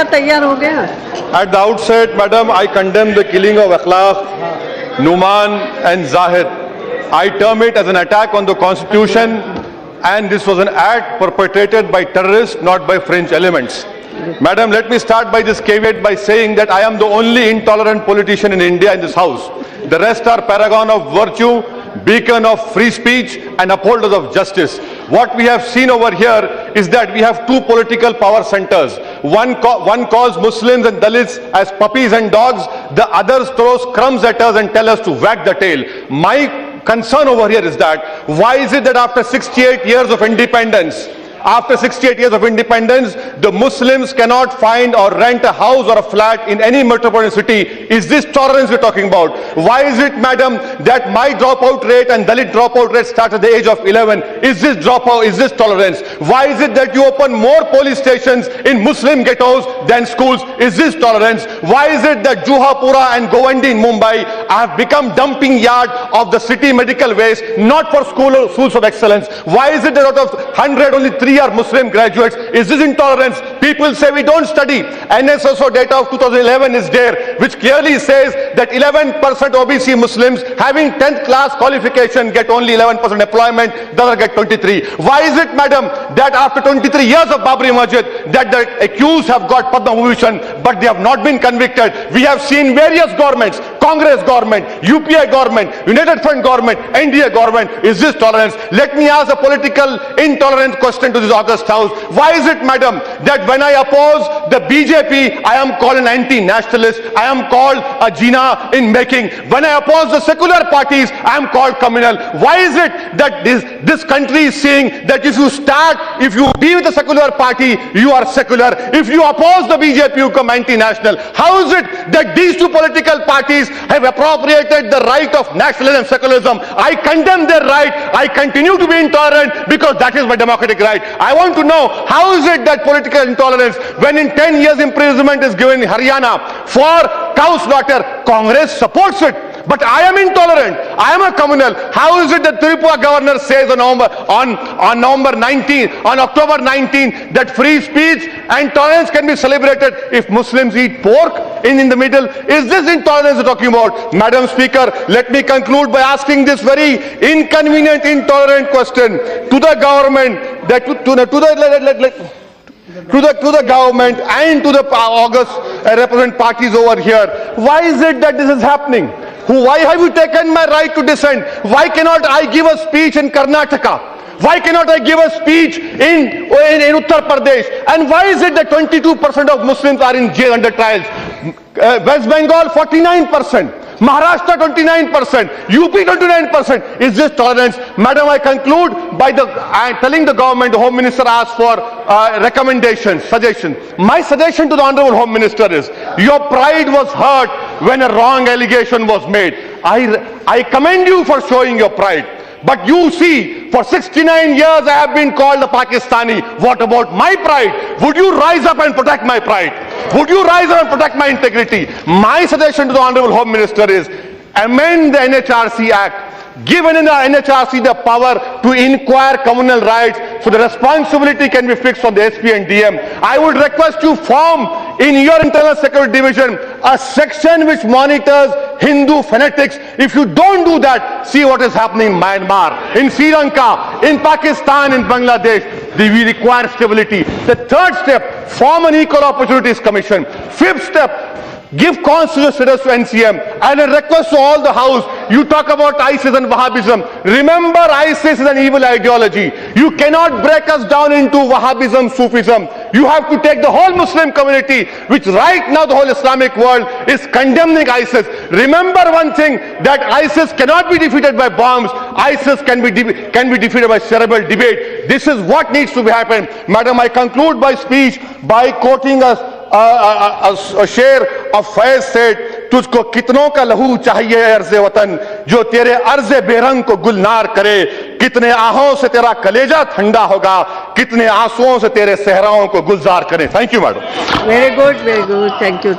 तैयार हो गया. At the outset, Madam, I condemn the killing of Akhlaq, Numan and Zahid. I term it as an attack on the Constitution, and this was an act perpetrated by terrorists, not by fringe elements. Madam, let me start by this caveat by saying that I am the only intolerant politician in India in this House. The rest are paragon of virtue, beacon of free speech and upholders of justice. What we have seen over here is that we have two political power centers. One calls Muslims and Dalits as puppies and dogs. The other throws crumbs at us and tells us to wag the tail. My concern over here is that why is it that after 68 years of independence, the Muslims cannot find or rent a house or a flat in any metropolitan city? Is this tolerance we're talking about? Why is it, madam, that my dropout rate and Dalit dropout rate starts at the age of 11? Is this dropout, is this tolerance? Why is it that you open more police stations in Muslim ghettos than schools? Is this tolerance? Why is it that Juhapura and Govandi in Mumbai have become dumping yard of the city medical waste, not for schools of excellence? Why is it that out of 100, only 3 are Muslim graduates? Is this intolerance? People say we don't study. NSSO data of 2011 is there, which clearly says that 11% OBC Muslims having 10th class qualification get only 11% employment, the other get 23. Why is it, madam, that after 23 years of Babri Masjid, that the accused have got Padma Bhushan, but they have not been convicted? We have seen various governments, Congress government, UPI government, United Front government, NDA government. Is this tolerance? Let me ask a political intolerant question to this August House. Why is it, madam, that when I oppose the BJP, I am called an anti-nationalist, I am called a Jina in making? When I oppose the secular parties, I am called communal. Why is it that this country is saying that if you be with the secular party, you are secular. If you oppose the BJP, you come anti-national. How is it that these two political parties have appropriated the right of nationalism and secularism? I condemn their right. I continue to be intolerant because that is my democratic right. I want to know, how is it that political intolerance, when in 10 years imprisonment is given in Haryana for cow slaughter, Congress supports it? But I am intolerant. I am a communal. How is it that Tripura governor says on October 19 that free speech and tolerance can be celebrated if Muslims eat pork in the middle? Is this intolerance we're talking about? Madam Speaker, let me conclude by asking this very inconvenient, intolerant question to the government, that to the government and to the August represent parties over here. Why is it that this is happening? Why have you taken my right to dissent? Why cannot I give a speech in Karnataka? Why cannot I give a speech in Uttar Pradesh? And why is it that 22% of Muslims are in jail under trials? West Bengal 49%. Maharashtra 29%, UP 29%. Is this tolerance? Madam, I conclude by telling the government, the Home Minister asked for recommendations, suggestions. My suggestion to the Honorable Home Minister is, your pride was hurt when a wrong allegation was made. I commend you for showing your pride. But you see, for 69 years I have been called a Pakistani. What about my pride? Would you rise up and protect my pride? Would you rise up and protect my integrity? My suggestion to the Honorable Home Minister is, amend the NHRC Act. Given in the NHRC the power to inquire communal rights, so the responsibility can be fixed on the SP and DM. I would request you form in your internal security division a section which monitors Hindu fanatics. If you don't do that, see what is happening in Myanmar, in Sri Lanka, in Pakistan, in Bangladesh. We require stability. The third step, form an Equal Opportunities Commission. Fifth step, give constitutional status to NCM. And a request to all the House, you talk about ISIS and Wahhabism. Remember, ISIS is an evil ideology. You cannot break us down into Wahhabism, Sufism. You have to take the whole Muslim community, which right now the whole Islamic world is condemning ISIS. Remember one thing, that ISIS cannot be defeated by bombs. ISIS can be defeated by cerebral debate. This is what needs to be happened. Madam, I conclude my speech by quoting a शेर of Faiz said, तुझको कितनों का लहू चाहिए अर्ज़े वतन, जो तेरे अर्ज़े बेरंग को गुलनार करे, कितने आहों से तेरा कलेजा ठंडा होगा, कितने आंसुओं से तेरे सहराओं को गुलजार करें. Thank you, madam. Very good, thank you.